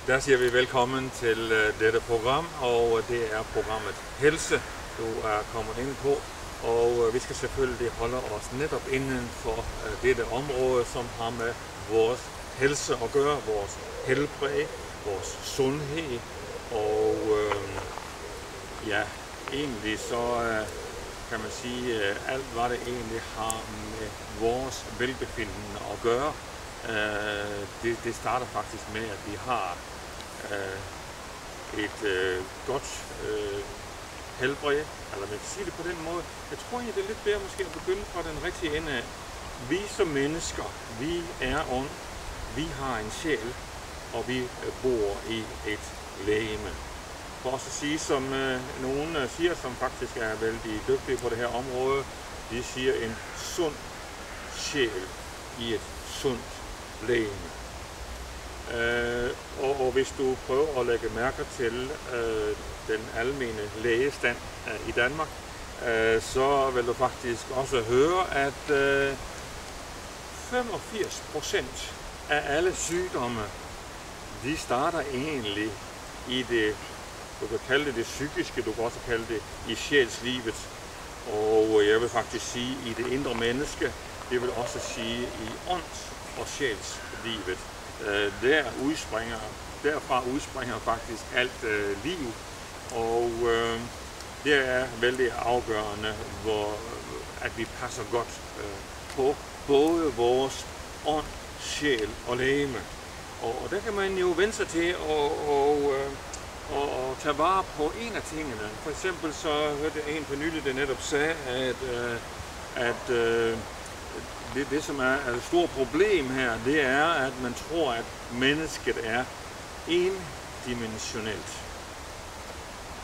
Der siger vi velkommen til dette program, og det er programmet Helse, du er kommet ind på. Og vi skal selvfølgelig holde os netop inden for dette område, som har med vores helse at gøre, vores helbred, vores sundhed. Og egentlig så kan man sige, alt hvad det egentlig har med vores velbefindende at gøre. Det starter faktisk med, at vi har et godt helbred, eller man kan sige det på den måde. Jeg tror egentlig, det er lidt bedre måske at begynde fra den rigtige ende af. Vi som mennesker, vi er ånd, vi har en sjæl, og vi bor i et legeme. For også at sige, som nogen siger, som faktisk er vældig dygtige på det her område, de siger en sund sjæl i et sundt legeme. Og hvis du prøver at lægge mærke til den almene lægestand i Danmark, så vil du faktisk også høre, at 85% af alle sygdomme, de starter egentlig i det, du kan kalde det psykiske, du kan også kalde det i sjælslivet. Og jeg vil faktisk sige i det indre menneske, det vil også sige i ånds- og sjælslivet. Derfra udspringer faktisk alt liv, og det er vældig afgørende, at vi passer godt på både vores ånd, sjæl og legeme. Og der kan man jo vende sig til at tage vare på en af tingene. For eksempel så hørte jeg en for nylig, der netop sagde, at det som er et stort problem her, det er, at man tror, at mennesket er endimensionelt.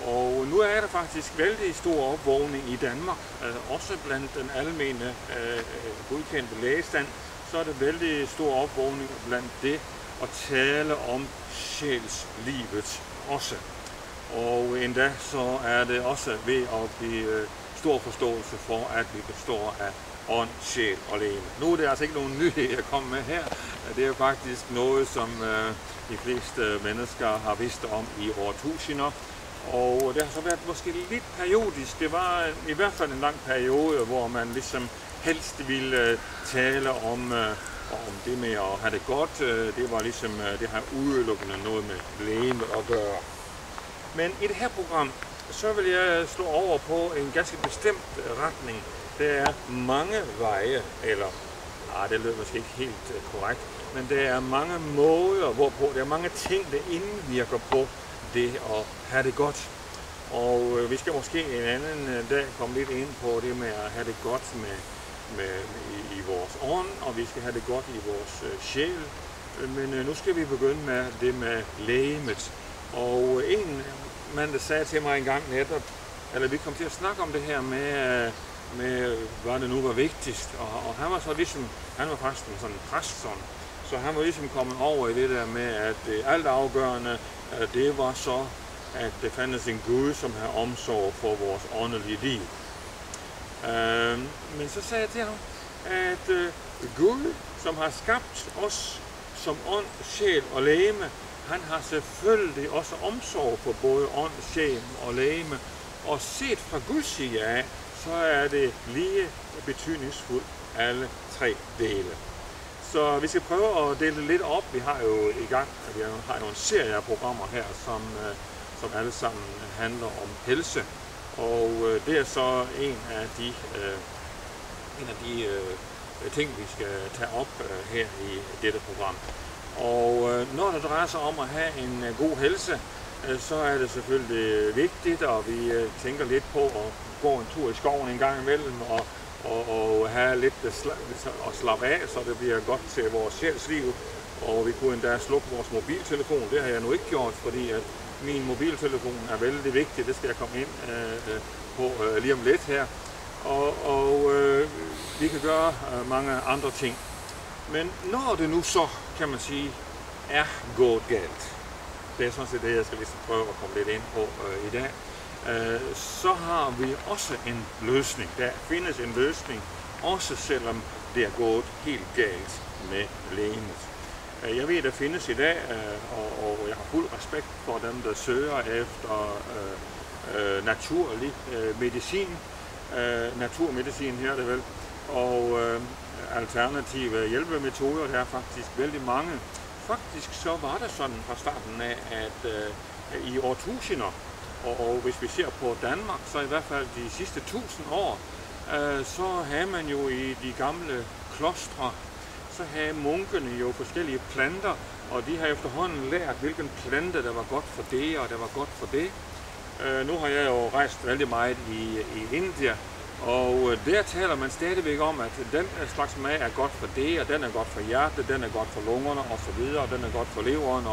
Og nu er der faktisk vældig stor opvågning i Danmark, også blandt den almene godkendte lægestand, så er det vældig stor opvågning blandt det at tale om sjælslivet også. Og endda så er det også ved at blive stor forståelse for, at vi består af ånd, sjæl og legeme. Nu er det altså ikke nogen nyhed, jeg kommer med her. Det er faktisk noget, som de fleste mennesker har vidst om i årtusinder. Og det har så været måske lidt periodisk. Det var i hvert fald en lang periode, hvor man ligesom helst ville tale om det med at have det godt. Det var ligesom, det har udelukkende noget med legeme at gøre. Men i det her program, så vil jeg slå over på en ganske bestemt retning. Der er mange veje, eller det lyder måske ikke helt korrekt, men der er mange måder, hvorpå der er mange ting, der indvirker på det at have det godt. Og vi skal måske en anden dag komme lidt ind på det med at have det godt i vores ånd, og vi skal have det godt i vores sjæl. Men nu skal vi begynde med det med legemet. Og en mand, der sagde til mig en gang netop, eller vi kom til at snakke om det her med hvad det nu var vigtigst, og han var så ligesom, han var faktisk en sådan præst sådan, så han var ligesom kommet over i det der med, at det alt afgørende, det var så, at det fandtes en Gud, som havde omsorg for vores åndelige liv. Men så sagde jeg til ham, at Gud, som har skabt os som ånd, sjæl og legeme, han har selvfølgelig også omsorg for både ånd, sjæl og legeme, og set fra Guds side af, så er det lige betydningsfuldt alle tre dele. Så vi skal prøve at dele det lidt op. Vi har jo i gang, vi har jo en serie af programmer her, som alle sammen handler om helse. Og det er så en af de ting, vi skal tage op her i dette program. Og når det drejer sig om at have en god helse, så er det selvfølgelig vigtigt, og vi tænker lidt på at gå en tur i skoven en gang imellem, og have lidt at slappe af, så det bliver godt til vores sjælsliv. Og vi kunne endda slukke vores mobiltelefon. Det har jeg nu ikke gjort, fordi at min mobiltelefon er vældig vigtig. Det skal jeg komme ind på lige om lidt her. Og vi kan gøre mange andre ting. Men når det nu så, kan man sige, er gået galt, det er sådan set det, jeg skal ligesom prøve at komme lidt ind på i dag, så har vi også en løsning. Der findes en løsning, også selvom det er gået helt galt med legemet. Jeg ved, der findes i dag, og jeg har fuld respekt for dem, der søger efter naturlig medicin. Naturmedicin her, det vel. Og alternative hjælpemetoder, der er faktisk vældig mange. Faktisk så var det sådan fra starten af, at i årtusinder, og hvis vi ser på Danmark, så i hvert fald de sidste 1000 år, så havde man jo i de gamle klostre, så havde munkene jo forskellige planter, og de har efterhånden lært, hvilken plante der var godt for det, og der var godt for det. Nu har jeg jo rejst vældig meget i India, og der taler man stadigvæk om, at den slags mad er godt for det, og den er godt for hjertet, den er godt for lungerne osv., og den er godt for leveren,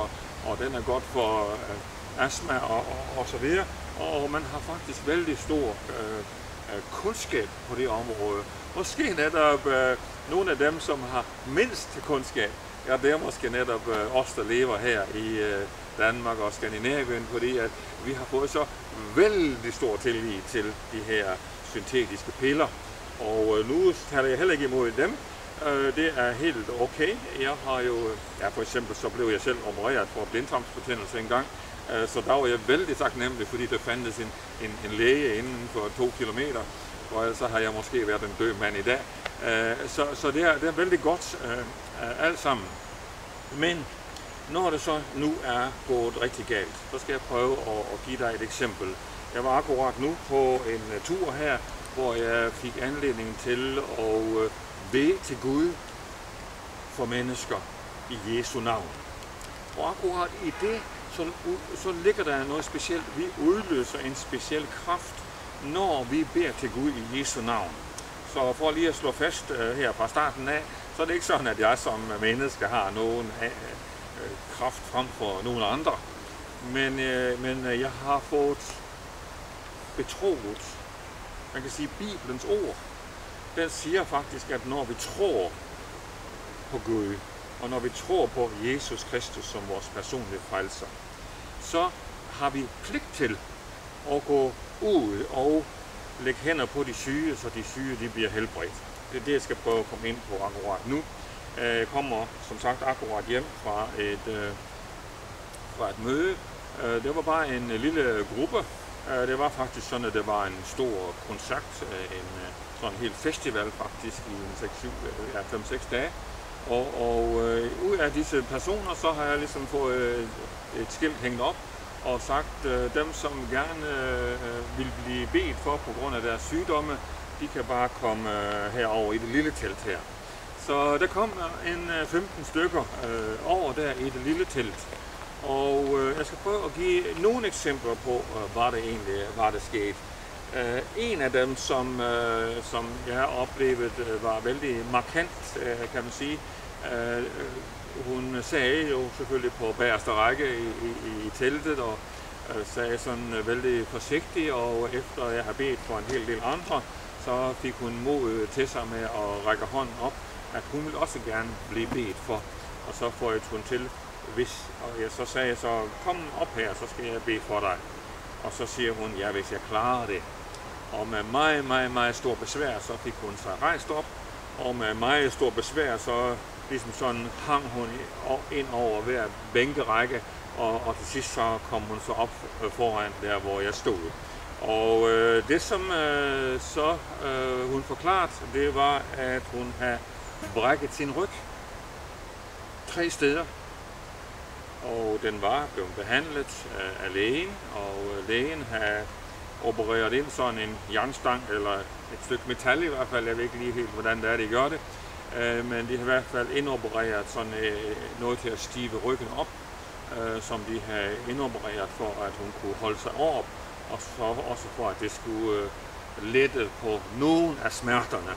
og den er godt for astma og så videre. Og man har faktisk vældig stor kundskab på det område. Måske netop nogle af dem, som har mindst kundskab, ja, det er måske netop os, der lever her i Danmark og Skandinavien, fordi at vi har fået så vældig stor tillid til de her syntetiske piller. Og nu taler jeg heller ikke imod dem. Det er helt okay. Jeg har jo, for eksempel så blev jeg selv opereret for blindtarmsbetændelse en gang, så der var jeg vældig taknemmelig, fordi der fandtes en læge inden for 2 kilometer, og ellers har jeg måske været en død mand i dag. Så det er vældig godt alt sammen. Men når det så nu er gået rigtig galt, så skal jeg prøve at give dig et eksempel. Jeg var akkurat nu på en tur her, hvor jeg fik anledning til at bede til Gud for mennesker i Jesu navn. Og akkurat i det, så ligger der noget specielt. Vi udløser en speciel kraft, når vi beder til Gud i Jesu navn. Så for lige at slå fast her fra starten af, så er det ikke sådan, at jeg som menneske har nogen kraft frem for nogen andre. Men jeg har fået betroet, man kan sige, Bibelens ord. Den siger faktisk, at når vi tror på Gud, og når vi tror på Jesus Kristus som vores personlige frelser, så har vi pligt til at gå ud og lægge hænder på de syge, så de syge de bliver helbredt. Det er det, jeg skal prøve at komme ind på akkurat nu. Jeg kommer som sagt akkurat hjem fra et møde. Det var bare en lille gruppe. Det var faktisk sådan, at det var en stor koncert, sådan en hel festival faktisk i 5-6 dage. Og ud af disse personer, så har jeg ligesom fået et skilt hængt op og sagt, dem som gerne vil blive bedt for på grund af deres sygdomme, de kan bare komme herover i det lille telt her. Så der kom en 15 stykker over der i det lille telt. Og jeg skal prøve at give nogle eksempler på, hvad det egentlig var, der skete. En af dem, som jeg har oplevet, var vældig markant, kan man sige. Hun sagde jo selvfølgelig på bagerste række i teltet, og sagde sådan vældig forsigtigt, og efter jeg har bedt for en hel del andre, så fik hun mod til sig med at række hånden op, at hun ville også gerne blive bedt for. Og så får jeg hun til, og jeg så sagde så, kom op her, så skal jeg bede for dig. Og så siger hun, ja, hvis jeg klarer det. Og med meget stor besvær, så fik hun sig rejst op, og med meget stor besvær, så ligesom sådan hang hun ind over hver bænkerække, og til sidst så kom hun så op foran der, hvor jeg stod. Og det som hun forklarede, det var, at hun havde brækket sin ryg 3 steder. Og den var blevet behandlet af lægen, og lægen havde opereret ind sådan en jernstang, eller et stykke metal i hvert fald, jeg ved ikke lige helt, hvordan det er, de gør det. Men de har i hvert fald indopereret sådan noget til at stive ryggen op, som de har indopereret for, at hun kunne holde sig op, og så også for, at det skulle lette på nogen af smerterne.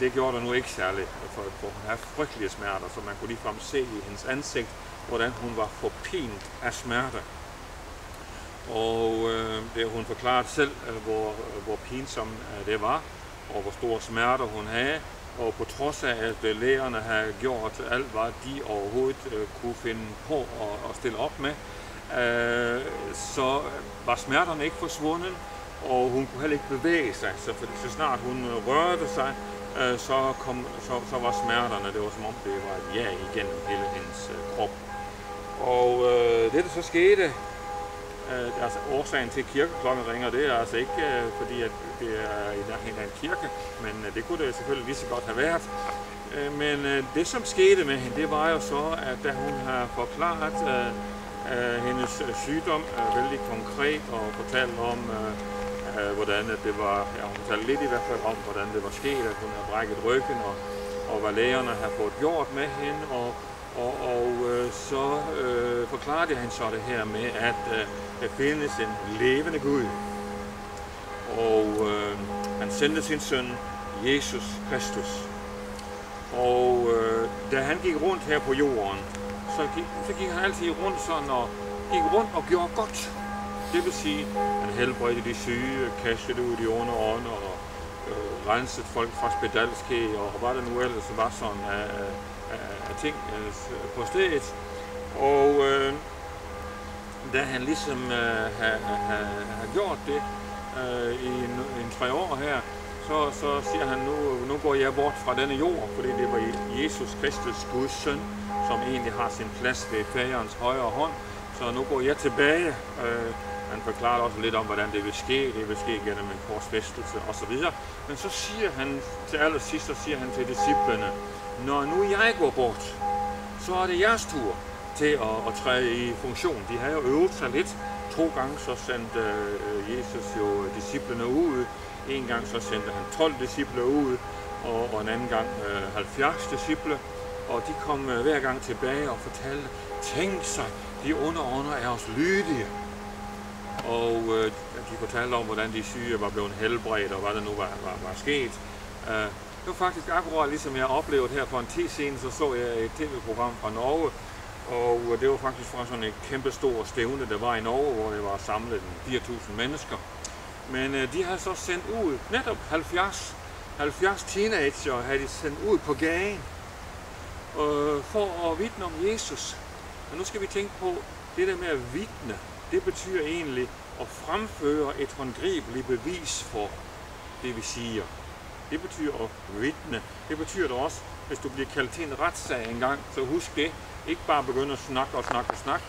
Det gjorde der nu ikke særligt, for hun havde frygtelige smerter, så man kunne ligefrem se i hendes ansigt, hvordan hun var forpint af smerte. Og hun forklarede selv, hvor pinsom det var, og hvor store smerter hun havde. Og på trods af, at lægerne havde gjort alt, hvad de overhovedet kunne finde på at stille op med, så var smerterne ikke forsvundet, og hun kunne heller ikke bevæge sig. Så snart hun rørte sig, så var smerterne, det var som om det var et ja igennem hele hendes krop. Og det der så skete, altså årsagen til kirkeklokken ringer, det er altså ikke fordi at det er i nærheden af en kirke, men det kunne det selvfølgelig lige så godt have været. Men det som skete med hende, det var jo så, at da hun har forklaret hendes sygdom vældig konkret og fortalt om, hvordan det var, hun fortalte lidt i hvert fald om, hvordan det var sket, at hun havde brækket ryggen, og hvad lægerne havde fået gjort med hende, og så forklarede han så det her med, at der findes en levende Gud, og han sendte sin søn, Jesus Kristus. Og da han gik rundt her på jorden, så gik han altid rundt sådan og gik rundt og gjorde godt. Det vil sige, han helbredte de syge, kastede ud de onde ånder og rensede folk fra spedalskhed og hvad der nu ellers var sådan af ting på stedet. Og da han ligesom har gjort det i en 3 år her, så siger han, nu går jeg bort fra denne jord, fordi det var Jesus Kristus, Guds søn, som egentlig har sin plads ved faderens højre hånd. Så nu går jeg tilbage. Han forklarer også lidt om, hvordan det vil ske. Det vil ske gennem en korsfæstelse osv. Men så siger han til allersidst, så siger han til disciplene, når nu jeg går bort, så er det jeres tur til at træde i funktion. De har jo øvet sig lidt. 2 gange så sendte Jesus jo disciplene ud. En gang så sendte han 12 disciple ud, og en anden gang 70 disciple. Og de kom hver gang tilbage og fortalte, tænk sig, de onde ånder er os lydige. Og de fortalte om, hvordan de syge var blevet helbredt, og hvad der nu var sket. Det var faktisk akkurat ligesom jeg oplevede her for en tid siden, så jeg et tv-program fra Norge. Og det var faktisk fra sådan et kæmpestor stævne, der var i Norge, hvor det var samlet 4.000 mennesker. Men de havde så sendt ud, netop 70 teenager havde de sendt ud på gaden for at vidne om Jesus. Og nu skal vi tænke på, det der med at vidne, det betyder egentlig at fremføre et håndgribeligt bevis for det, vi siger. Det betyder at vidne. Det betyder det også, hvis du bliver kaldt til en retssag engang, så husk det. Ikke bare begynde at snakke.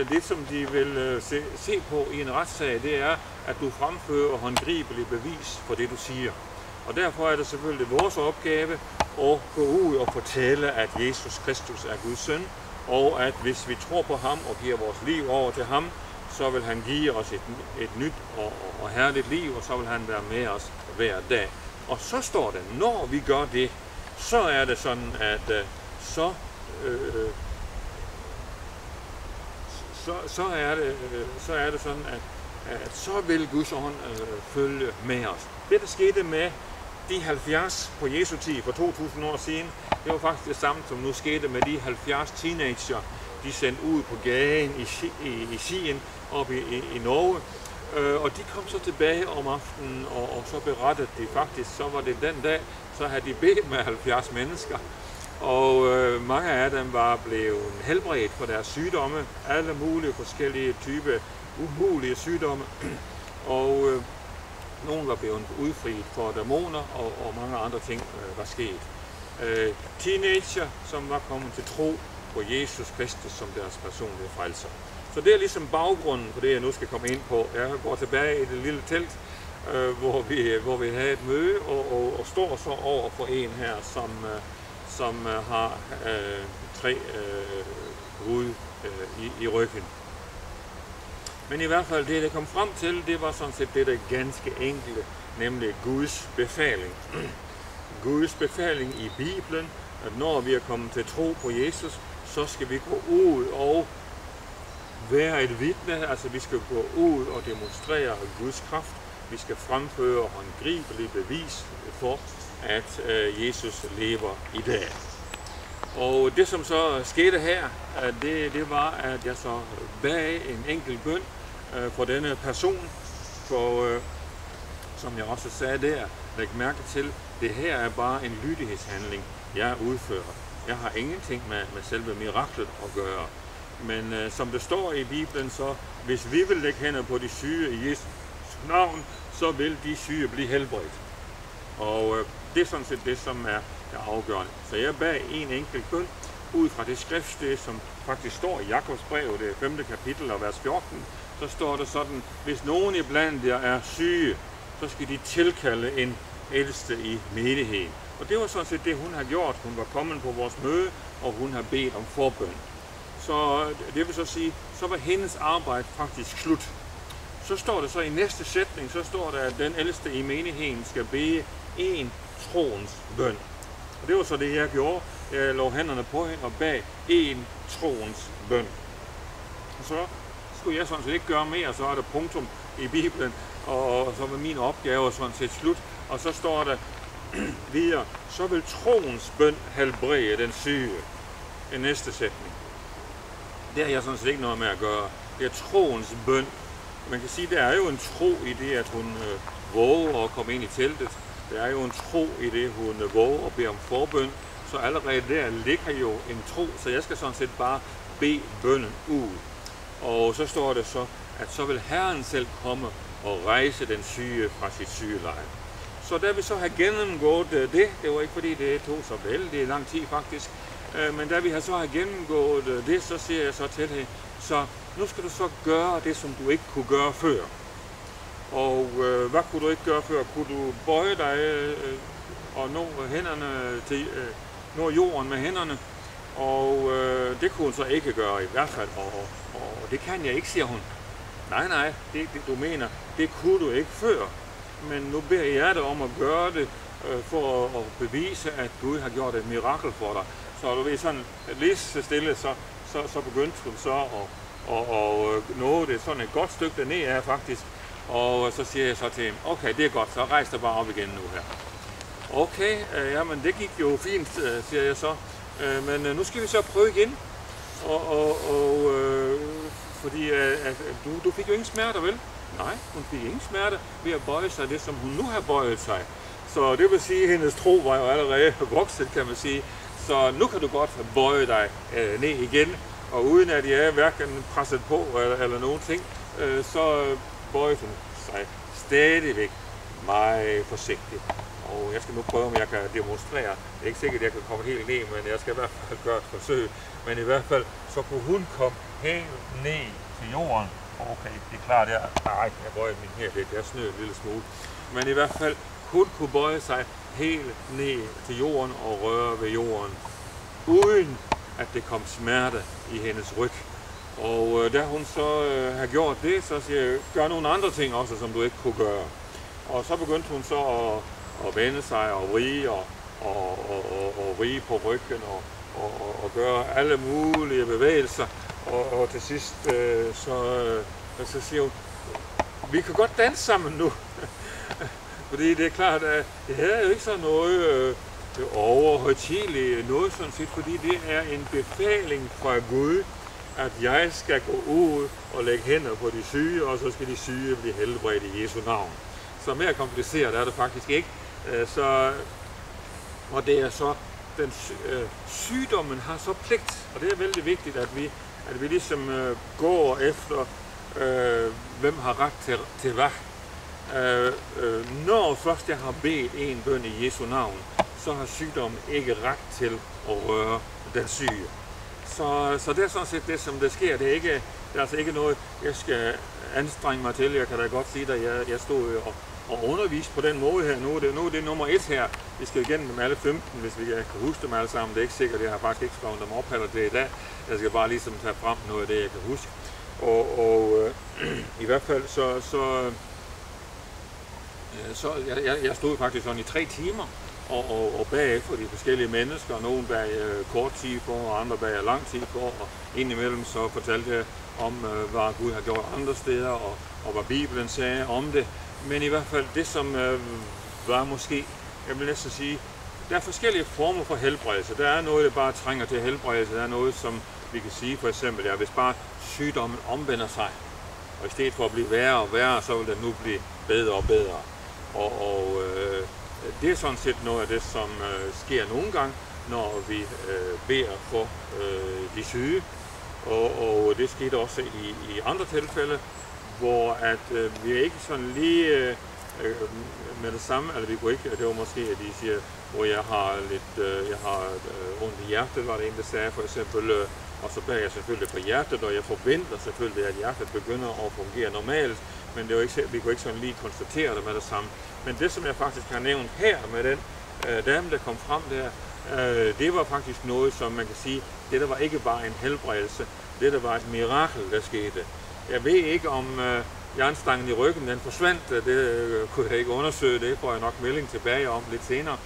Det, som de vil se på i en retssag, det er, at du fremfører håndgribeligt bevis for det, du siger. Og derfor er det selvfølgelig vores opgave at gå ud og fortælle, at Jesus Kristus er Guds søn, og at hvis vi tror på ham og giver vores liv over til ham, så vil han give os et nyt og herligt liv, og så vil han være med os hver dag. Og så står det, når vi gør det, så er det sådan, at så er det sådan, at så vil Guds ånd følge med os. Det, der skete med de 70 på Jesu tid for 2000 år siden, det var faktisk det samme, som nu skete med de 70 teenager, de sendte ud på gaden i Skien oppe i Norge. Og de kom så tilbage om aftenen, og så berettede de faktisk, så var det den dag, så havde de bedt med 70 mennesker. Og mange af dem var blevet helbredt for deres sygdomme, alle mulige forskellige typer umulige sygdomme. Og nogle var blevet udfriet for dæmoner, og mange andre ting var sket. Teenager, som var kommet til tro på Jesus Kristus som deres personlige frelser. Så det er ligesom baggrunden for det, jeg nu skal komme ind på. Jeg går tilbage i det lille telt, hvor vi havde et møde, og står så over for en her, som har 3 brud i ryggen. Men i hvert fald det, der kom frem til, det var sådan set det der ganske enkle, nemlig Guds befaling. Guds befaling i Bibelen, at når vi er kommet til tro på Jesus, så skal vi gå ud og være et vidne, altså vi skal gå ud og demonstrere Guds kraft. Vi skal fremføre håndgribeligt bevis for, at Jesus lever i dag. Og det, som så skete her, det var, at jeg så bag en enkelt bøn for denne person, for som jeg også sagde der, læg mærke til, det her er bare en lydighedshandling, jeg udfører. Jeg har ingenting med selve miraklet at gøre. Men som det står i Bibelen, så hvis vi vil lægge hænder på de syge i Jesu navn, så vil de syge blive helbredt. Og det er sådan set det, som er afgørende. Så jeg bad en enkelt bøn ud fra det skriftsted, som faktisk står i Jakobs brev, det 5. kapitel og vers 14, så står der sådan, hvis nogen iblandt jer er syge, så skal de tilkalde en ældste i menigheden. Og det var sådan set det, hun har gjort. Hun var kommet på vores møde, og hun har bedt om forbøn. Så det vil så sige, så var hendes arbejde faktisk slut. Så står der så i næste sætning, så står der, at den ældste i menigheden skal bede en troens bøn. Og det var så det, jeg gjorde. Jeg lå hænderne på hende og bag en troens bøn. Og så skulle jeg sådan set ikke gøre mere, så er der punktum i Bibelen, og så var min opgave sådan set slut. Og så står der videre, så vil troens bøn helbrede den syge. Den næste sætning. Det har jeg sådan set ikke noget med at gøre. Det er troens bøn. Man kan sige, at der er jo en tro i det, at hun våger at komme ind i teltet. Der er jo en tro i det, hun våger at bede om forbøn. Så allerede der ligger jo en tro, så jeg skal sådan set bare bede bønnen ud. Og så står det så, at så vil Herren selv komme og rejse den syge fra sit sygeleje. Så da vi så har gennemgået det var ikke fordi det tog så vældig lang tid faktisk, men da vi så har gennemgået det, så siger jeg så til hende, så nu skal du så gøre det, som du ikke kunne gøre før. Og hvad kunne du ikke gøre før? Kunne du bøje dig og nå hænderne til nå jorden med hænderne? Og det kunne hun så ikke gøre i hvert fald, og det kan jeg ikke, siger hun. Nej, det du mener, det kunne du ikke før. Men nu beder jeg dig om at gøre det for at bevise, at Gud har gjort et mirakel for dig. Så du ved sådan lige så stille, så begyndte hun så at nå det sådan et godt stykke derned af faktisk. Og så siger jeg så til hende, okay, det er godt, så rejs dig bare op igen nu her. Okay, jamen det gik jo fint, siger jeg så. Men nu skal vi så prøve igen. Fordi du fik jo ingen smerter, vel? Nej, hun fik ingen smerte ved at bøje sig det, som hun nu har bøjet sig. Så det vil sige, at hendes tro var jo allerede vokset, kan man sige. Så nu kan du godt bøje dig ned igen, og uden at jeg er hverken presset på eller nogen ting, så bøjede hun sig stadigvæk meget forsigtigt. Og jeg skal nu prøve, om jeg kan demonstrere. Det er ikke sikkert, at jeg kan komme helt ned, men jeg skal i hvert fald gøre et forsøg. Men i hvert fald, så kunne hun komme helt ned til jorden. Okay, det er klart, jeg bøjer min her lidt. Jeg snød en lille smule. Men i hvert fald, hun kunne bøje sig helt ned til jorden og røre ved jorden, uden at det kom smerte i hendes ryg. Og da hun så har gjort det, så siger jeg, gør nogle andre ting også, som du ikke kunne gøre. Og så begyndte hun så at vende sig og vrige og vrige på ryggen og gøre alle mulige bevægelser. Og til sidst så siger hun, vi kan godt danse sammen nu. Fordi det er klart, at det her er jo ikke sådan noget overhøjtideligt, noget sådan set, fordi det er en befaling fra Gud, at jeg skal gå ud og lægge hænder på de syge, og så skal de syge blive helbredt i Jesu navn. Så mere kompliceret er det faktisk ikke. Og det er så, sygdommen har så pligt, og det er vældig vigtigt, at vi ligesom går efter, hvem har ret til hvad. Når først jeg har bedt en bøn i Jesu navn, så har sygdommen ikke ret til at røre den syge. Så det er sådan set det, som det sker. Det er altså ikke noget, jeg skal anstrenge mig til. Jeg kan da godt sige, at jeg stod og underviste på den måde her. Nu er det nummer 1 her. Vi skal igennem dem alle 15, hvis vi kan huske dem alle sammen. Det er ikke sikkert, jeg har faktisk ikke skrevet dem op heller til i dag. Jeg skal bare ligesom tage frem noget af det, jeg kan huske. Og i hvert fald så jeg stod faktisk sådan i 3 timer og bag for de forskellige mennesker. Nogen bag kort tid for, og andre bag lang tid for. Og indimellem så fortalte jeg om, hvad Gud har gjort andre steder, og hvad Bibelen sagde om det. Men i hvert fald det, som var måske, jeg vil næsten sige, der er forskellige former for helbredelse. Der er noget, der bare trænger til helbredelse. Der er noget, som vi kan sige for eksempel, ja, hvis bare sygdommen omvender sig, og i stedet for at blive værre og værre, så vil det nu blive bedre og bedre. Og det er sådan set noget af det, som sker nogle gange, når vi beder for de syge. Og det skete også i andre tilfælde, hvor at vi ikke sådan lige med det samme, eller vi kunne ikke, det var måske, at de siger, hvor jeg har ondt i hjertet, var det en, der sagde for eksempel, og så bærer jeg selvfølgelig på hjertet, og jeg forventer selvfølgelig, at hjertet begynder at fungere normalt, men det var ikke, vi kunne ikke sådan lige konstatere det med det samme. Men det, som jeg faktisk har nævnt her med den dame, der kom frem der, det var faktisk noget, som man kan sige, det der var ikke bare en helbredelse, det der var et mirakel, der skete. Jeg ved ikke, om jernstangen i ryggen, den forsvandt, det kunne jeg ikke undersøge, det får jeg nok melding tilbage om lidt senere.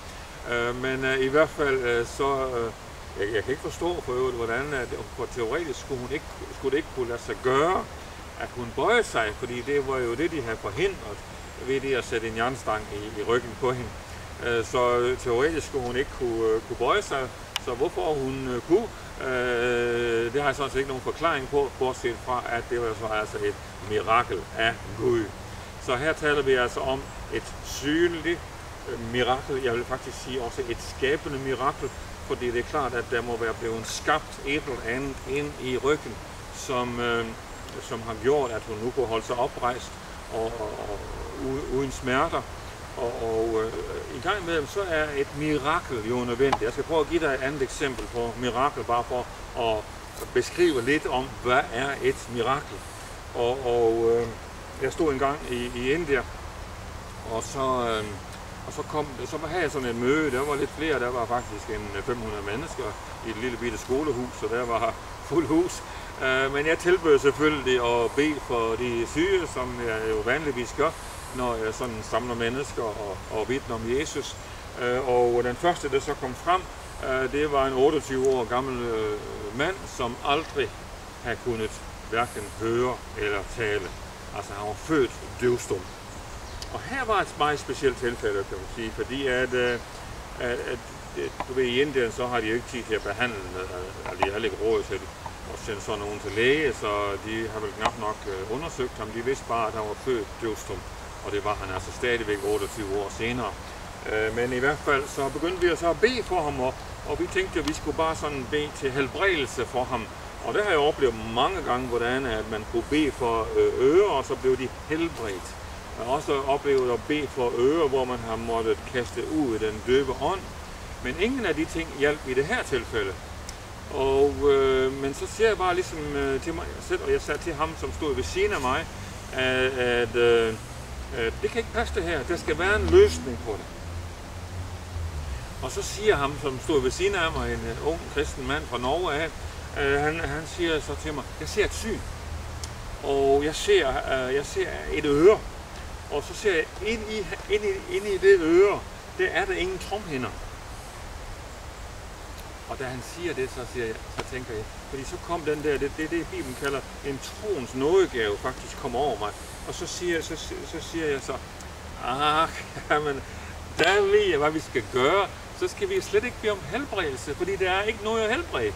Men i hvert fald så, jeg kan ikke forstå for øvrigt, hvordan for teoretisk skulle det ikke kunne lade sig gøre, at hun bøjede sig, fordi det var jo det, de havde forhindret ved det at sætte en jernstang i ryggen på hende. Så teoretisk skulle hun ikke kunne bøje sig, så hvorfor hun kunne, det har jeg sådan set ikke nogen forklaring på, bortset fra, at det var så altså et mirakel af Gud. Så her taler vi altså om et synligt mirakel, jeg vil faktisk sige også et skabende mirakel, fordi det er klart, at der må være blevet skabt et eller andet ind i ryggen, som har gjort, at hun nu kunne holde sig oprejst og uden smerter. Og i gang med dem, så er et mirakel jo nødvendigt. Jeg skal prøve at give dig et andet eksempel på mirakel, bare for at beskrive lidt om, hvad er et mirakel. Og jeg stod engang i India, og så havde jeg sådan et møde. Der var lidt flere, der var faktisk en 500 mennesker i et lille bitte skolehus, så der var fuld hus. Men jeg tilbød selvfølgelig at bede for de syge, som jeg jo vanligvis gør, når jeg sådan samler mennesker og vidner om Jesus. Og den første, der så kom frem, det var en 28 år gammel mand, som aldrig havde kunnet hverken høre eller tale. Altså han var født døvstum. Og her var et meget specielt tilfælde, kan man sige, fordi at du ved, i Indien, så har de jo ikke tid til at behandle, altså de har ikke råd til at sende sådan nogen til læge, så de har vel knap nok undersøgt ham. De vidste bare, at han var født døvstum, og det var han altså stadigvæk 28 år senere. Men i hvert fald så begyndte vi så at bede for ham, og vi tænkte, at vi skulle bare sådan bede til helbredelse for ham. Og det har jeg oplevet mange gange, hvordan at man kunne bede for ører, og så blev de helbredt. Jeg har også oplevet at bede for ører, hvor man har måttet kaste ud i den døve ånd. Men ingen af de ting hjalp i det her tilfælde. Men så siger jeg bare ligesom til mig selv, og jeg sagde til ham, som stod ved siden af mig, at det kan ikke passe det her. Der skal være en løsning på det. Og så siger ham, som stod ved siden af mig, en ung kristen mand fra Norge af, han siger så til mig, jeg ser et syn, og jeg ser et øre, og så ser jeg ind i det øre, der er der ingen tromhinder. Og da han siger det, så tænker jeg, fordi så kom den der, det Bibelen kalder en troens nådegave faktisk kom over mig, og så siger jeg så, jamen, der er lige, hvad vi skal gøre, så skal vi slet ikke bede om helbredelse, fordi der er ikke noget at helbrede.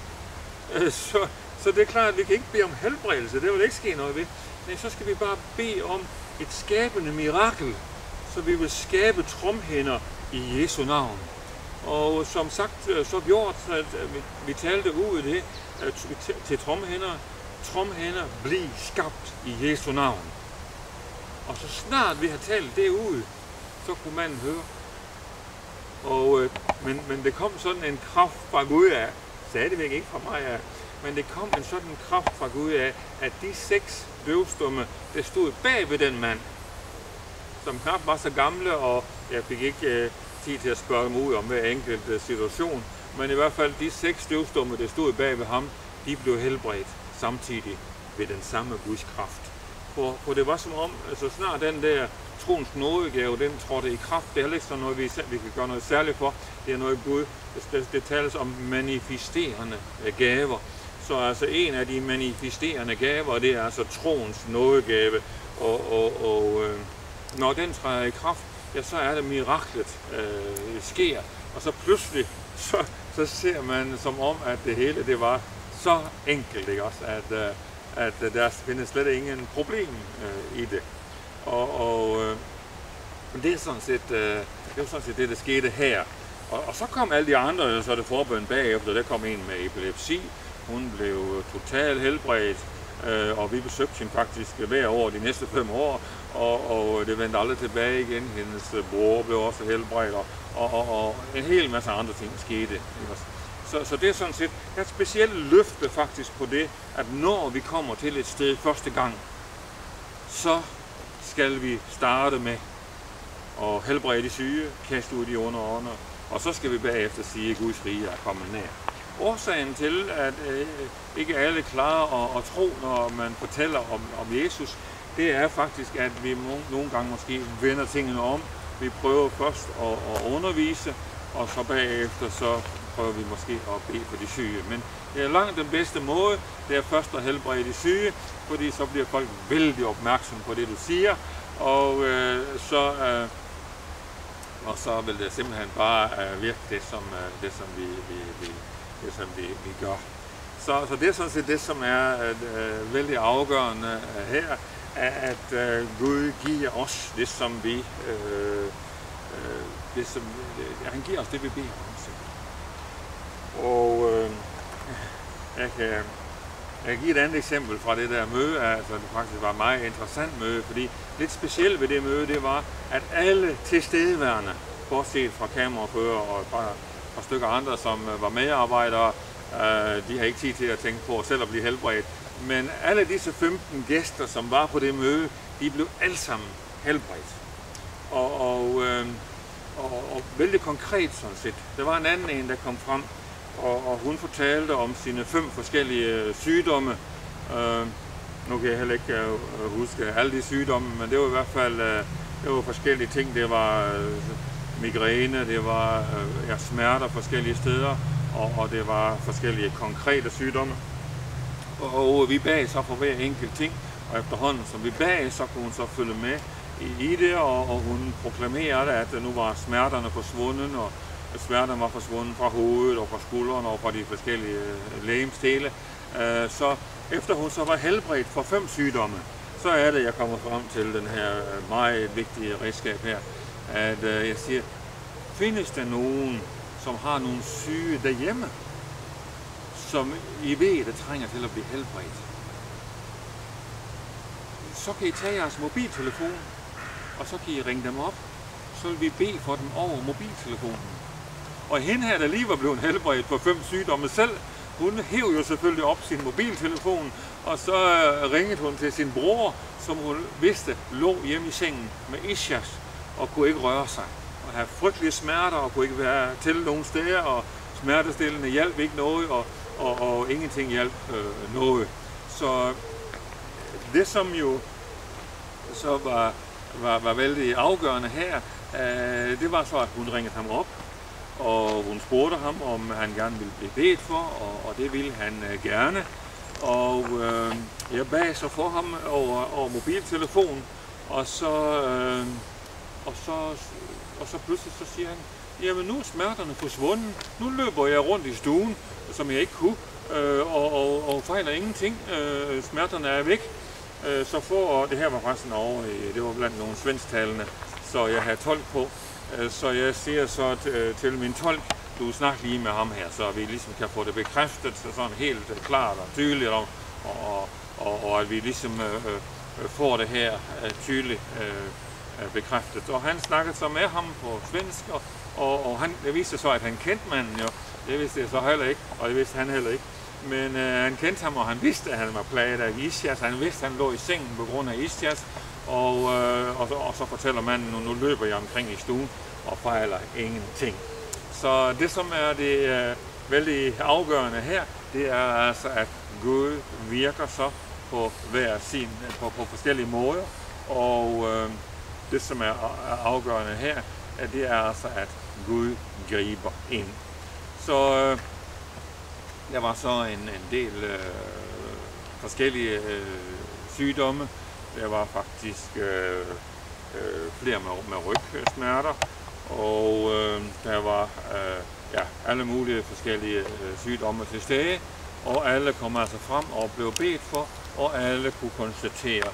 Så det er klart, at vi kan ikke bede om helbredelse, det vil ikke ske noget ved. Nej, så skal vi bare bede om et skabende mirakel, så vi vil skabe tromhinder i Jesu navn. Og som sagt, så gjort, at vi talte ud i det til tromhinder bliver skabt i Jesu navn. Og så snart vi har talt det ud, så kunne manden høre. Men det kom sådan en kraft fra Gud af, stadigvæk ikke fra mig af, men det kom en sådan kraft fra Gud af, at de 6 døvstumme, der stod bag ved den mand, som knap var så gamle, og jeg fik ikke tid til at spørge dem ud om hver enkelt situation, men i hvert fald de 6 døvstumme, der stod bag ved ham, de blev helbredt samtidig ved den samme Guds kraft. For det var som om, så snart den der troens nådegave, den trådte i kraft, det er heller ikke sådan noget, vi kan gøre noget særligt for, det er noget Gud, det tales om manifesterende gaver. Så altså en af de manifesterende gaver, det er altså troens nådegave, og når den træder i kraft, ja, så er det miraklet sker, og så pludselig, så ser man som om, at det hele, det var så enkelt, ikke også, at der findes slet ingen problem i det. Det er sådan set, det, der skete her. Og så kom alle de andre, så det forbøn bagefter, der kom en med epilepsi, hun blev totalt helbredt, og vi besøgte hende faktisk hver år de næste 5 år, og det vendte aldrig tilbage igen. Hendes bror blev også helbredt, og en hel masse andre ting skete. Så det er sådan set et specielt løfte faktisk på det, at når vi kommer til et sted første gang, så skal vi starte med at helbrede de syge, kaste ud de onde ånder, og så skal vi bagefter sige, at Guds rige er kommet nær. Årsagen til, at ikke alle klarer at tro, når man fortæller om Jesus, det er faktisk, at vi nogle gange måske vender tingene om. Vi prøver først at undervise, og så bagefter så prøver vi måske at bede for de syge. Men det er langt den bedste måde, det er først at helbrede de syge, fordi så bliver folk vældig opmærksomme på det, du siger, og så vil det simpelthen bare virke det, som vi gør. Så det er sådan set det, som er vældig afgørende her, at Gud giver os det, som vi han giver os det, vi beder om. Og jeg kan give et andet eksempel fra det der møde, altså det faktisk var et meget interessant møde, fordi lidt specielt ved det møde, det var, at alle tilstedeværende, bortset fra kamerafører og et par stykker andre, som var medarbejdere, de har ikke tid til at tænke på selv at blive helbredt, men alle disse 15 gæster, som var på det møde, de blev alle sammen helbredt. Og vældig konkret sådan set. Der var en anden en, der kom frem, og hun fortalte om sine 5 forskellige sygdomme. Nu kan jeg heller ikke huske alle de sygdomme, men det var i hvert fald det var forskellige ting. Det var migræne, det var smerter forskellige steder, og det var forskellige konkrete sygdomme. Og vi bag så for hver enkelt ting, og efterhånden som vi bag, så kunne hun så følge med i det, og hun proklamerede, at nu var smerterne forsvundet, og smerterne var forsvundet fra hovedet og fra skuldrene og fra de forskellige legemsdele. Så efter hun så var helbredt for 5 sygdomme, så er det, jeg kommer frem til den her meget vigtige redskab her, at jeg siger, findes der nogen, som har nogle syge derhjemme, som I ved, der trænger til at blive helbredt? Så kan I tage jeres mobiltelefon, og så kan I ringe dem op, så vil vi bede for dem over mobiltelefonen. Og hende her, der lige var blevet helbredt for 5 sygdomme selv, hun hæv jo selvfølgelig op sin mobiltelefon, og så ringede hun til sin bror, som hun vidste lå hjemme i sengen med ischias og kunne ikke røre sig. Og havde frygtelige smerter og kunne ikke være til nogen steder, og smertestillende hjalp ikke noget, og ingenting hjalp noget. Så det, som jo så var vældig afgørende her, det var så, at hun ringede ham op, og hun spurgte ham, om han gerne ville blive bedt for, og det ville han gerne. Og jeg bag så for ham over mobiltelefonen, og så pludselig så siger han, jamen nu er smerterne forsvundet, nu løber jeg rundt i stuen, som jeg ikke kunne, og fejler ingenting, smerterne er væk. Så og det her var faktisk over, det var blandt nogle svensktalende, så jeg havde tolk på. Så jeg siger så til min tolk, du snakker lige med ham her, så vi ligesom kan få det bekræftet, så sådan helt klart og tydeligt, og at vi ligesom får det her tydeligt bekræftet. Og han snakkede så med ham på svensk, og det viste så, at han kendte manden jo. Det vidste jeg så heller ikke, og det vidste han heller ikke. Men han kendte ham, og han vidste, at han var plaget af ischias. Han vidste, at han lå i sengen på grund af ischias. Og så fortæller manden, nu løber jeg omkring i stuen og fejler ingenting. Så det, som er det vældig afgørende her, det er altså, at Gud virker så på på forskellige måder. Og det, som er afgørende her, det er altså, at Gud griber ind. Så der var så en del forskellige sygdomme. Der var faktisk flere med rygsmerter, og der var alle mulige forskellige sygdomme til stede, og alle kom altså frem og blev bedt for, og alle kunne konstatere,